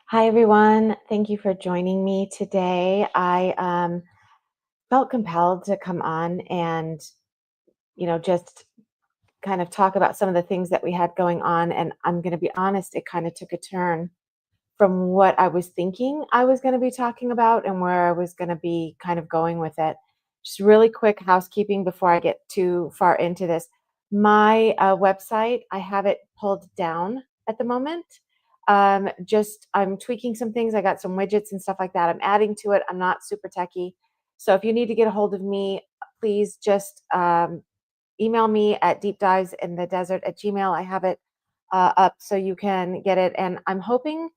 Hi, everyone. Thank you for joining me today. I felt compelled to come on and, just kind of talk about some of the things that we had going on. And I'm going to be honest, it kind of took a turn from what I was thinking I was going to be talking about and where I was going to be kind of going with it. Just really quick housekeeping before I get too far into this. My website, I have it pulled down at the moment. Just I'm tweaking some things. I got some widgets and stuff like that. I'm adding to it. I'm not super techy. So if you need to get a hold of me, please just email me at deepdivesinthedesert@gmail. I have it up so you can get it. And I'm hoping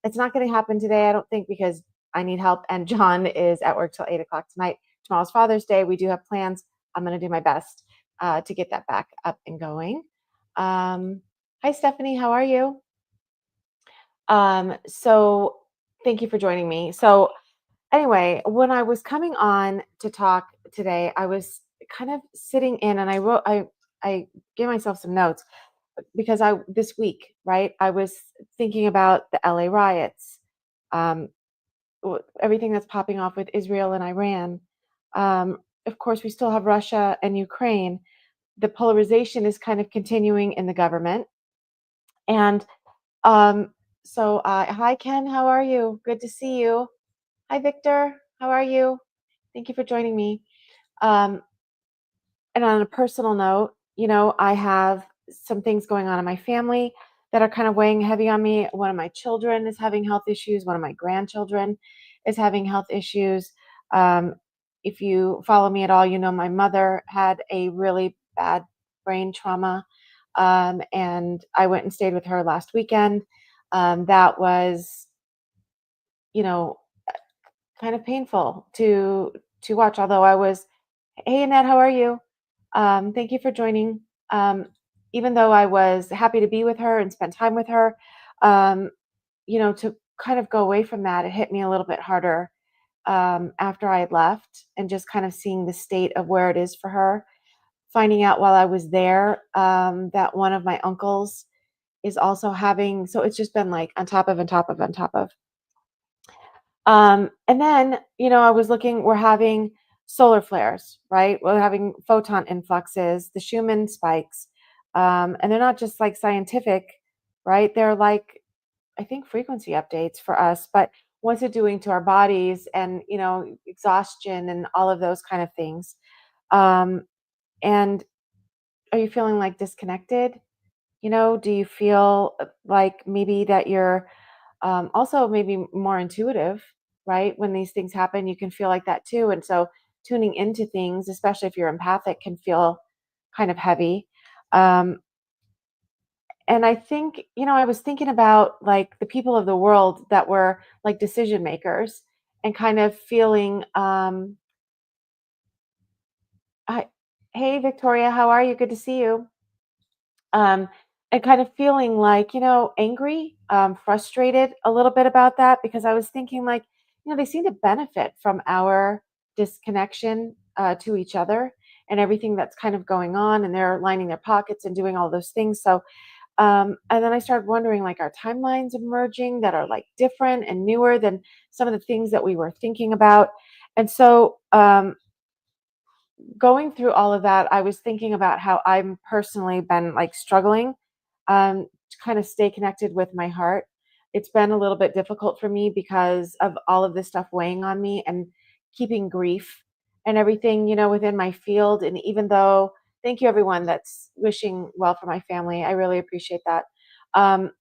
it's not going to happen today. I don't think because I need help. And John is at work till 8 o'clock tonight. Tomorrow's Father's Day. We do have plans. I'm going to do my best to get that back up and going. Hi, Stephanie. How are you? So thank you for joining me. So anyway, when I was coming on to talk today, I was kind of sitting in and I gave myself some notes because I this week, right? I was thinking about the LA riots, um, everything that's popping off with Israel and Iran. Of course, we still have Russia and Ukraine. The polarization is kind of continuing in the government, and um, hi Ken, how are you? Good to see you. Hi Victor, how are you? Thank you for joining me. Um, and on a personal note, I have some things going on in my family that are kind of weighing heavy on me. One of my children is having health issues. One of my grandchildren is having health issues. Um, if you follow me at all, my mother had a really bad brain trauma. And I went and stayed with her last weekend. That was, you know, kind of painful to watch. Although I was, hey Annette, how are you? Thank you for joining. Um, Even though I was happy to be with her and spend time with her, um, to kind of go away from that, it hit me a little bit harder after I had left and just kind of seeing the state of where it is for her. Finding out while I was there that one of my uncles is also having, so it's just been like on top of, on top of, on top of. And then, I was looking, we're having solar flares, right? We're having photon influxes, the Schumann spikes. And they're not just like scientific, right? They're like, I think, frequency updates for us, but what's it doing to our bodies and, exhaustion and all of those kind of things. And are you feeling like disconnected? Do you feel like maybe that you're also maybe more intuitive, right? When these things happen, you can feel like that too. And so tuning into things, especially if you're empathic, can feel kind of heavy. Um, and I think, I was thinking about like the people of the world that were like decision makers and kind of feeling, I, hey, Victoria, how are you? Good to see you. um, and kind of feeling like, angry, frustrated a little bit about that because I was thinking like, they seem to benefit from our disconnection to each other and everything that's kind of going on, and they're lining their pockets and doing all those things. So, and then I started wondering like, our timelines emerging that are like different and newer than some of the things that we were thinking about. And so, going through all of that, I was thinking about how I'm personally been like struggling to kind of stay connected with my heart. It's been a little bit difficult for me because of all of this stuff weighing on me and keeping grief and everything, within my field. And even though, thank you everyone that's wishing well for my family, I really appreciate that. Um,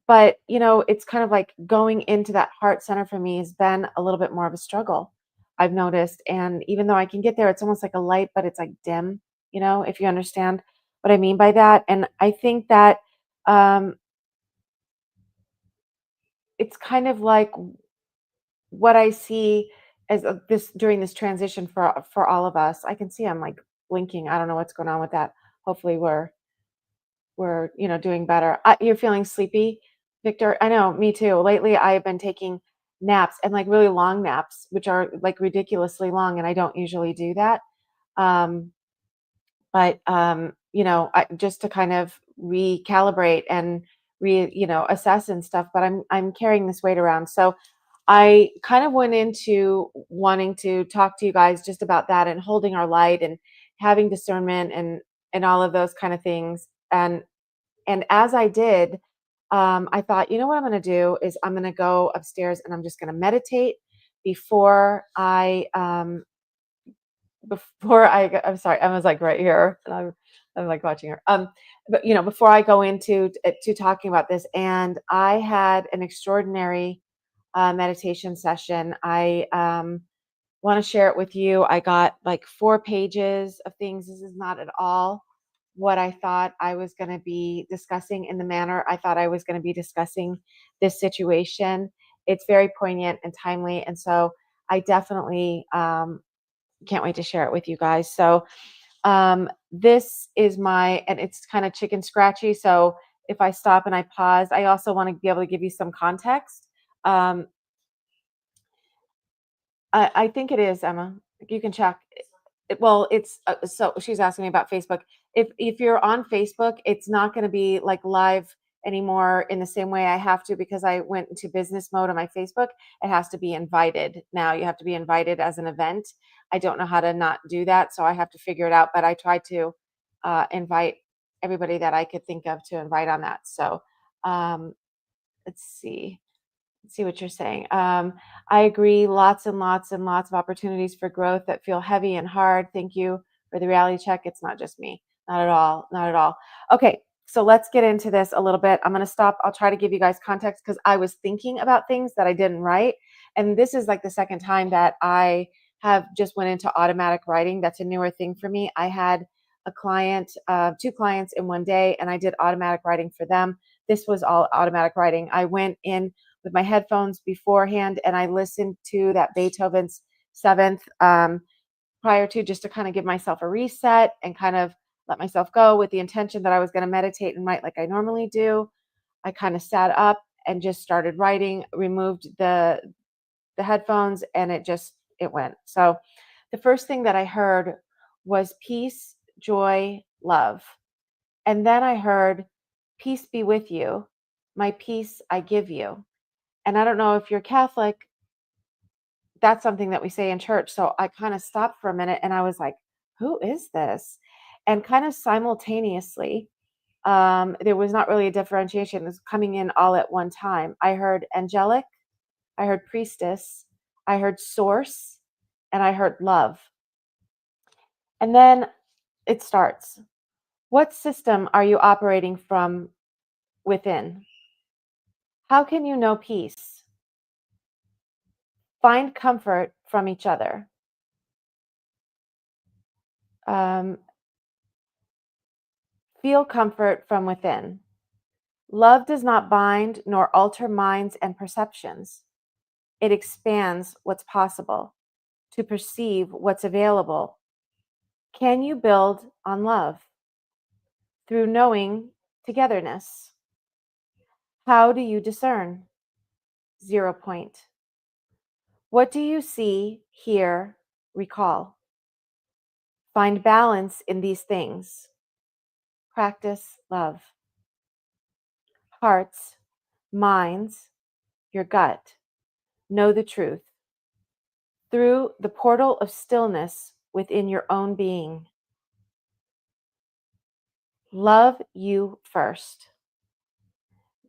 but it's kind of like going into that heart center for me has been a little bit more of a struggle, I've noticed. And even though I can get there, it's almost like a light, but it's like dim, if you understand what I mean by that. And I think that um it's kind of like what I see as this during this transition for all of us. I can see I'm like blinking. I don't know what's going on with that. Hopefully we're doing better. You're feeling sleepy, Victor? I know, me too. Lately I've been taking naps, and like really long naps, which are like ridiculously long, and I don't usually do that. um but just to kind of recalibrate and assess and stuff, but I'm carrying this weight around. So I kind of went into wanting to talk to you guys just about that and holding our light and having discernment and all of those kind of things. And as I did, I thought, you know what I'm going to do is I'm going to go upstairs and I'm just going to meditate before I'm sorry, Emma's like right here, and I'm like watching her. But before I go into to talking about this, and I had an extraordinary meditation session. I want to share it with you. I got like 4 pages of things. This is not at all what I thought I was going to be discussing in the manner I thought I was going to be discussing this situation. It's very poignant and timely, and so I definitely can't wait to share it with you guys. So this is and it's kind of chicken scratchy. So if I stop and I pause, I also want to be able to give you some context. Um, I think it is, Emma. You can check. Well, it's so she's asking me about Facebook. If you're on Facebook, it's not going to be like live anymore in the same way I have to, because I went into business mode on my Facebook. It has to be invited now. You have to be invited as an event. I don't know how to not do that, so I have to figure it out. But I try to invite everybody that I could think of to invite on that. So um, let's see. See what you're saying. I agree. Lots and lots and lots of opportunities for growth that feel heavy and hard. Thank you for the reality check. It's not just me. Not at all. Not at all. Okay. So let's get into this a little bit. I'm going to stop. I'll try to give you guys context because I was thinking about things that I didn't write. And this is like the second time that I have just went into automatic writing. That's a newer thing for me. I had a client, 2 clients in one day, and I did automatic writing for them. This was all automatic writing. I went in with my headphones beforehand and I listened to that Beethoven's Seventh prior to, just to kind of give myself a reset and kind of let myself go with the intention that I was going to meditate and write like I normally do. I kind of sat up and just started writing, removed the headphones, and it went. So the first thing that I heard was peace, joy, love. And then I heard, peace be with you. My peace I give you. And I don't know if you're Catholic, that's something that we say in church. So I kind of stopped for a minute and I was like, who is this? And kind of simultaneously, there was not really a differentiation. It was coming in all at one time. I heard angelic, I heard priestess, I heard source, and I heard love. And then it starts. What system are you operating from within? How can you know peace? Find comfort from each other. Feel comfort from within. Love does not bind nor alter minds and perceptions. It expands what's possible to perceive what's available. Can you build on love through knowing togetherness? How do you discern? 0 point. What do you see, hear, recall? Find balance in these things. Practice love. Hearts, minds, your gut. Know the truth. Through the portal of stillness within your own being. Love you first.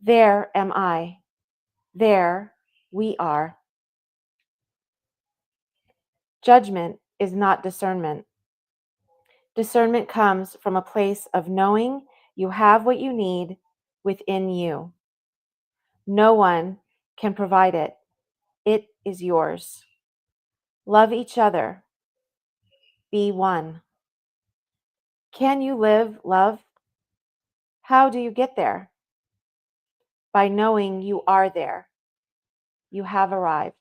There am I. There we are. Judgment is not discernment. Discernment comes from a place of knowing you have what you need within you. No one can provide it. It is yours. Love each other. Be one. Can you live love? How do you get there? By knowing you are there. You have arrived.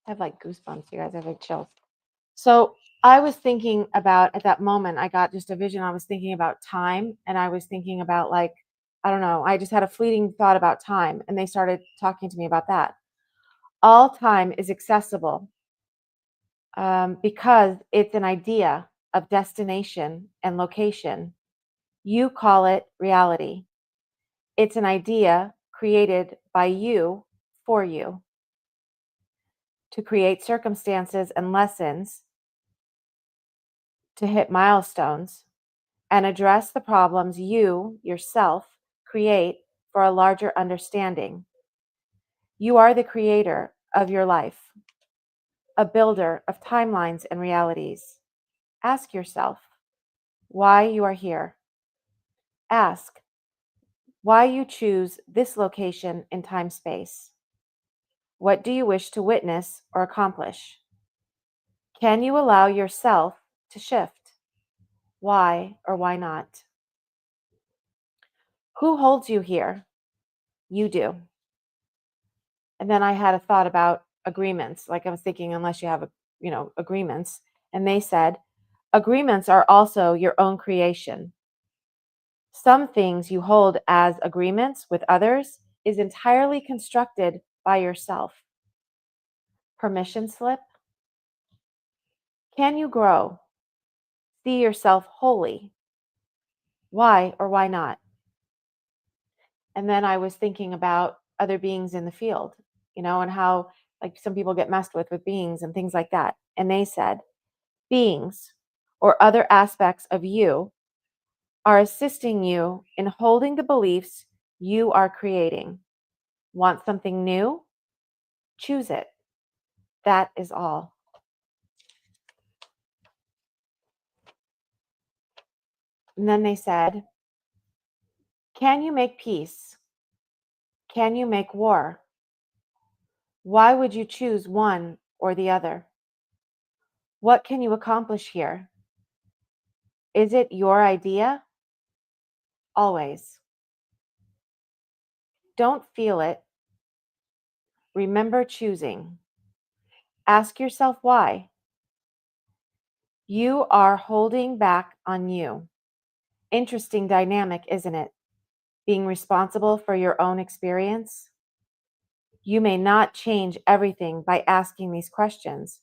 I have like goosebumps, you guys. I have like chills. So I was thinking about, at that moment, I got just a vision. I was thinking about time, and I was thinking about, like, I don't know, I just had a fleeting thought about time, and they started talking to me about that. All time is accessible because it's an idea of destination and location. You call it reality. It's an idea created by you for you to create circumstances and lessons, to hit milestones, and address the problems you yourself create for a larger understanding. You are the creator of your life, a builder of timelines and realities. Ask yourself why you are here. Ask why you choose this location in time space. What do you wish to witness or accomplish? Can you allow yourself to shift? Why or why not? Who holds you here? You do. And then I had a thought about agreements. Like I was thinking, unless you have, agreements. And they said, agreements are also your own creation. Some things you hold as agreements with others is entirely constructed by yourself. Permission slip. Can you grow? See yourself wholly. Why or why not? And then I was thinking about other beings in the field, and how like some people get messed with beings and things like that. And they said, beings or other aspects of you are assisting you in holding the beliefs you are creating. Want something new? Choose it. That is all. And then they said, can you make peace? Can you make war? Why would you choose one or the other? What can you accomplish here? Is it your idea? Always. Don't feel it. Remember choosing. Ask yourself why. You are holding back on you. Interesting dynamic, isn't it? Being responsible for your own experience. You may not change everything by asking these questions,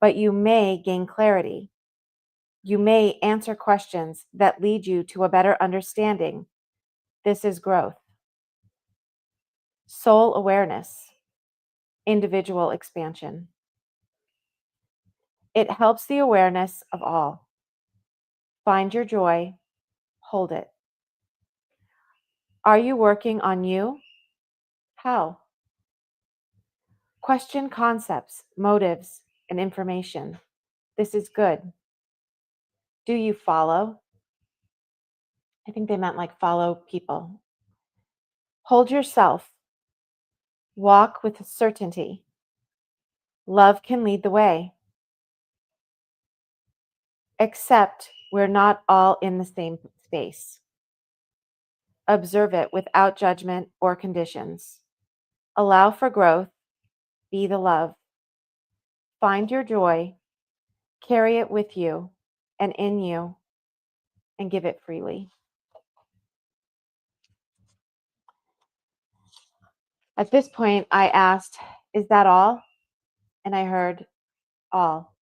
but you may gain clarity. You may answer questions that lead you to a better understanding. This is growth. Soul awareness, individual expansion. It helps the awareness of all. Find your joy, hold it. Are you working on you? How? Question concepts, motives, and information. This is good. Do you follow? I think they meant like follow people. Hold yourself. Walk with certainty. Love can lead the way. Except we're not all in the same space. Observe it without judgment or conditions. Allow for growth. Be the love. Find your joy. Carry it with you and in you and give it freely. At this point, I asked, is that all? And I heard, all.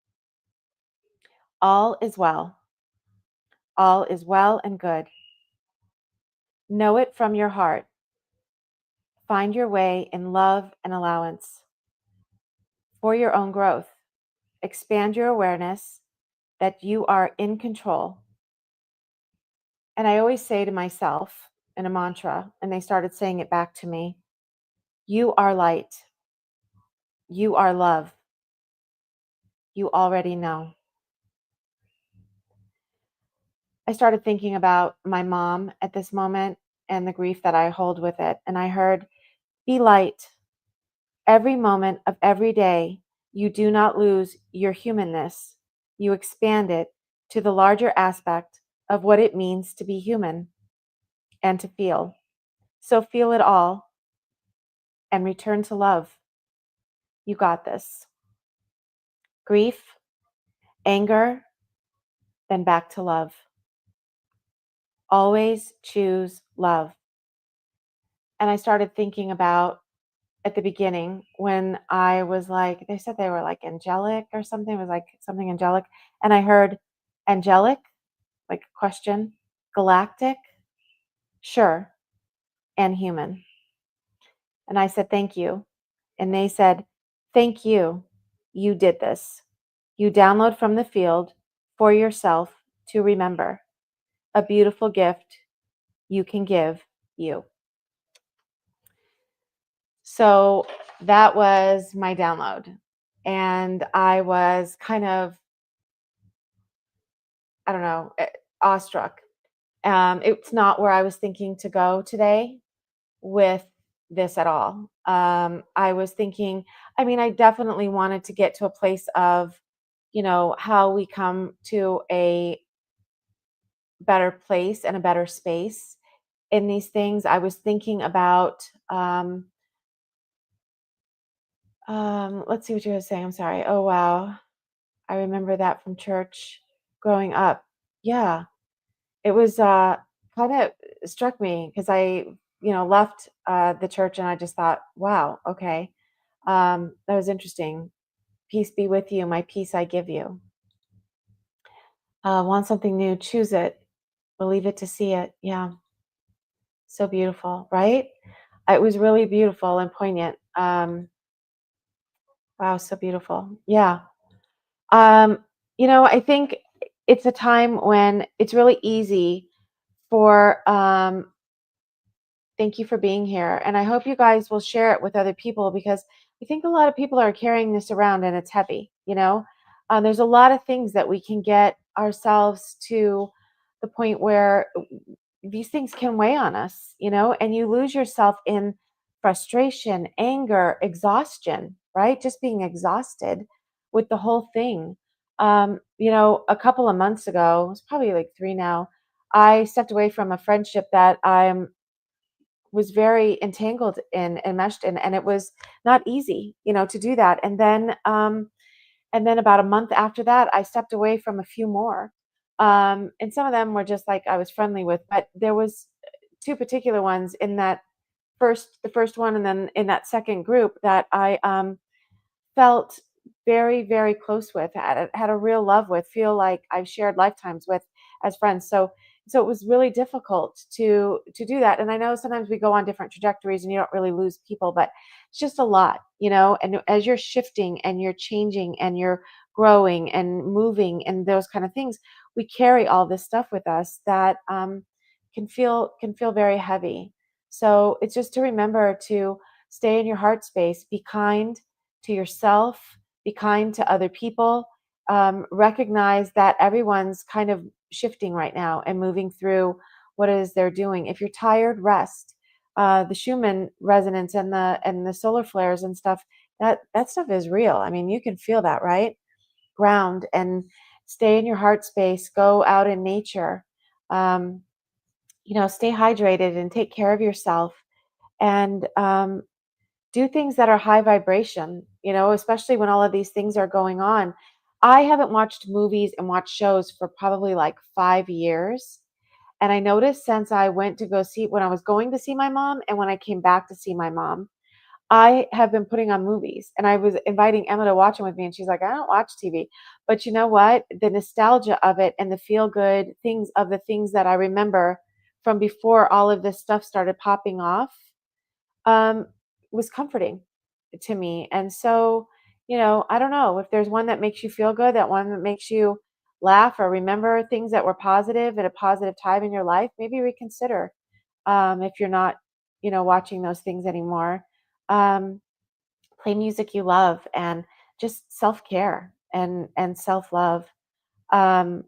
All is well. All is well and good. Know it from your heart. Find your way in love and allowance for your own growth. Expand your awareness that you are in control. And I always say to myself in a mantra, and they started saying it back to me, you are light. You are love. You already know. I started thinking about my mom at this moment and the grief that I hold with it. And I heard, be light. Every moment of every day, you do not lose your humanness. You expand it to the larger aspect of what it means to be human and to feel. So feel it all and return to love. You got this. Grief, anger, then back to love. Always choose love. And I started thinking about at the beginning when I was like, they said they were like angelic or something. It was like something angelic. And I heard angelic, like question. galactic, sure, and human. And I said, thank you. And they said, thank you. You did this. You download from the field for yourself to remember a beautiful gift you can give you. So that was my download. And I was kind of, I don't know, awestruck. It's not where I was thinking to go today with this at all. I was thinking, I mean, I definitely wanted to get to a place of, how we come to a better place and a better space in these things. I was thinking about, let's see what you were saying. I'm sorry. Oh, wow. I remember that from church growing up. Yeah. It was kind of struck me because I, left the church and I just thought, wow, okay. That was interesting. Peace be with you. My peace I give you. Want something new? Choose it. Believe it to see it. Yeah. So beautiful, right? It was really beautiful and poignant. Wow, so beautiful. Yeah. Um, I think it's a time when it's really easy for thank you for being here. And I hope you guys will share it with other people because I think a lot of people are carrying this around and it's heavy. There's a lot of things that we can get ourselves to the point where these things can weigh on us, and you lose yourself in frustration, anger, exhaustion, right? Just being exhausted with the whole thing. A couple of months ago, it's probably like 3 now, I stepped away from a friendship that was very entangled in and meshed in, and it was not easy, to do that. And then about a month after that, I stepped away from a few more. And some of them were just like I was friendly with, but there was two particular ones in the first one, and then in that second group that I felt very, very close with, had a real love with, feel like I've shared lifetimes with as friends. So it was really difficult to do that. And I know sometimes we go on different trajectories and you don't really lose people, but it's just a lot. And as you're shifting and you're changing and you're growing and moving and those kind of things, we carry all this stuff with us that can feel very heavy. So it's just to remember to stay in your heart space, be kind to yourself, be kind to other people. Recognize that everyone's kind of shifting right now and moving through what it is they're doing. If you're tired, rest. The Schumann resonance and the solar flares and stuff, that stuff is real. I mean, you can feel that, right? Ground and stay in your heart space. Go out in nature. Um, stay hydrated and take care of yourself. And do things that are high vibration, especially when all of these things are going on. I haven't watched movies and watched shows for probably like 5 years. And I noticed since when I was going to see my mom and when I came back to see my mom, I have been putting on movies and I was inviting Emma to watch them with me. And she's like, I don't watch TV. But you know what? The nostalgia of it and the feel good things of the things that I remember from before all of this stuff started popping off um, was comforting to me. And so, I don't know if there's one that makes you feel good, that one that makes you laugh or remember things that were positive at a positive time in your life, maybe reconsider if you're not, watching those things anymore. Um, Play music you love and just self-care and self-love. Um,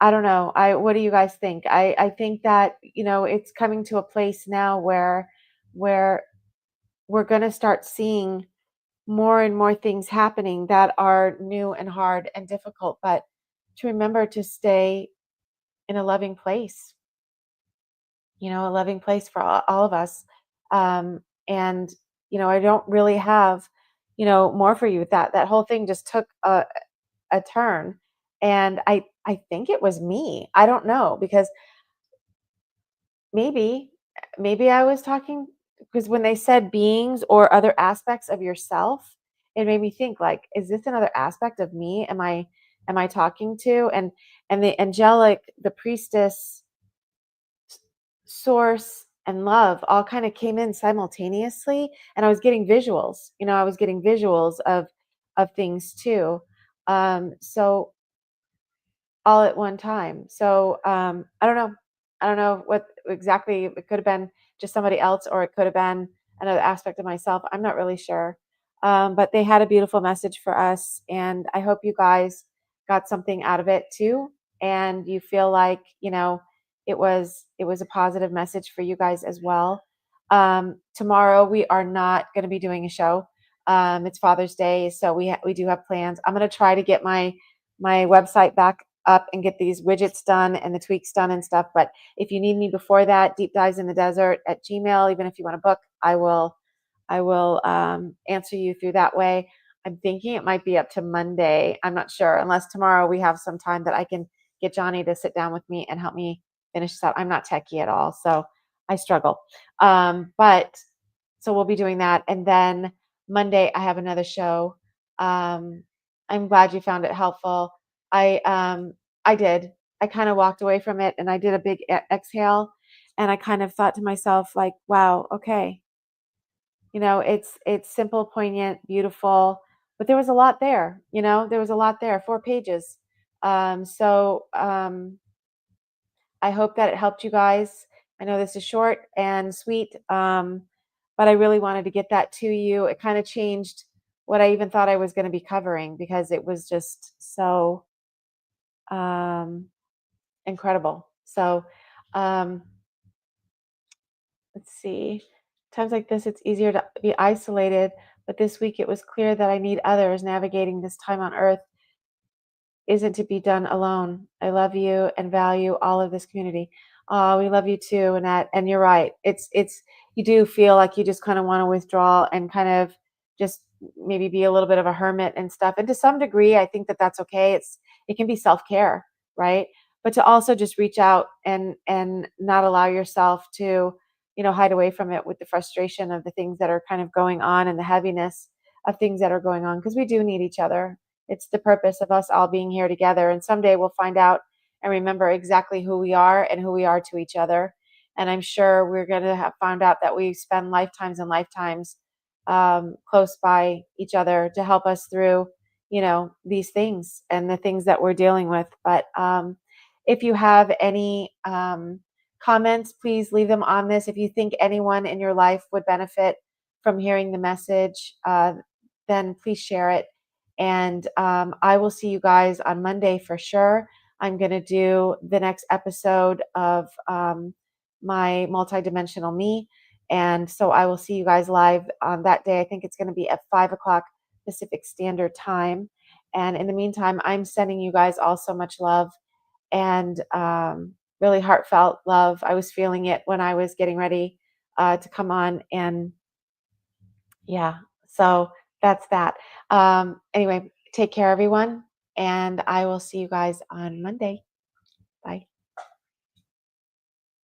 I don't know. What do you guys think? I think that, it's coming to a place now where we're going to start seeing more and more things happening that are new and hard and difficult, but to remember to stay in a loving place, a loving place for all of us. And I don't really have, more for you. That whole thing just took a turn. And I think it was me. I don't know because maybe maybe I was talking because when they said beings or other aspects of yourself, it made me think like, is this another aspect of me? am I talking to? And the angelic, the priestess, source, and love all kind of came in simultaneously, and I was getting visuals. I was getting visuals of things too. So all at one time. So I don't know. I don't know what exactly. It could have been just somebody else, or it could have been another aspect of myself. I'm not really sure. But they had a beautiful message for us, and I hope you guys got something out of it too. And you feel like it was a positive message for you guys as well. Tomorrow we are not going to be doing a show. It's Father's Day, so we do have plans. I'm going to try to get my website back up and get these widgets done and the tweaks done and stuff. But if you need me before that, deep dives in the desert at Gmail, even if you want to book, I will answer you through that way. I'm thinking it might be up to Monday. I'm not sure, unless tomorrow we have some time that I can get Johnny to sit down with me and help me finish this out. I'm not techie at all, so I struggle. But so we'll be doing that. And then Monday I have another show. I'm glad you found it helpful. I did. I kind of walked away from it and I did a big exhale, and I kind of thought to myself like, wow, okay. It's simple, poignant, beautiful, but there was a lot there. There was a lot there, 4 pages. So I hope that it helped you guys. I know this is short and sweet, but I really wanted to get that to you. It kind of changed what I even thought I was going to be covering, because it was just so um, incredible. So um, let's see. Times like this, it's easier to be isolated, but this week it was clear that I need others. Navigating this time on earth isn't to be done alone. I love you and value all of this community. We love you too, Annette. And you're right. It's you do feel like you just kind of want to withdraw and kind of just maybe be a little bit of a hermit and stuff. And to some degree, I think that that's okay. It can be self care, right? But to also just reach out and not allow yourself to hide away from it with the frustration of the things that are kind of going on and the heaviness of things that are going on, because we do need each other. It's the purpose of us all being here together. And someday we'll find out and remember exactly who we are and who we are to each other. And I'm sure we're going to have found out that we spend lifetimes and lifetimes close by each other to help us through, these things and the things that we're dealing with. But if you have any comments, please leave them on this. If you think anyone in your life would benefit from hearing the message, then please share it. And I will see you guys on Monday for sure. I'm going to do the next episode of my multidimensional me. And so I will see you guys live on that day. I think it's going to be at 5 o'clock Pacific Standard Time. And in the meantime, I'm sending you guys all so much love and really heartfelt love. I was feeling it when I was getting ready to come on. And yeah, so that's that. Anyway, take care, everyone. And I will see you guys on Monday. Bye.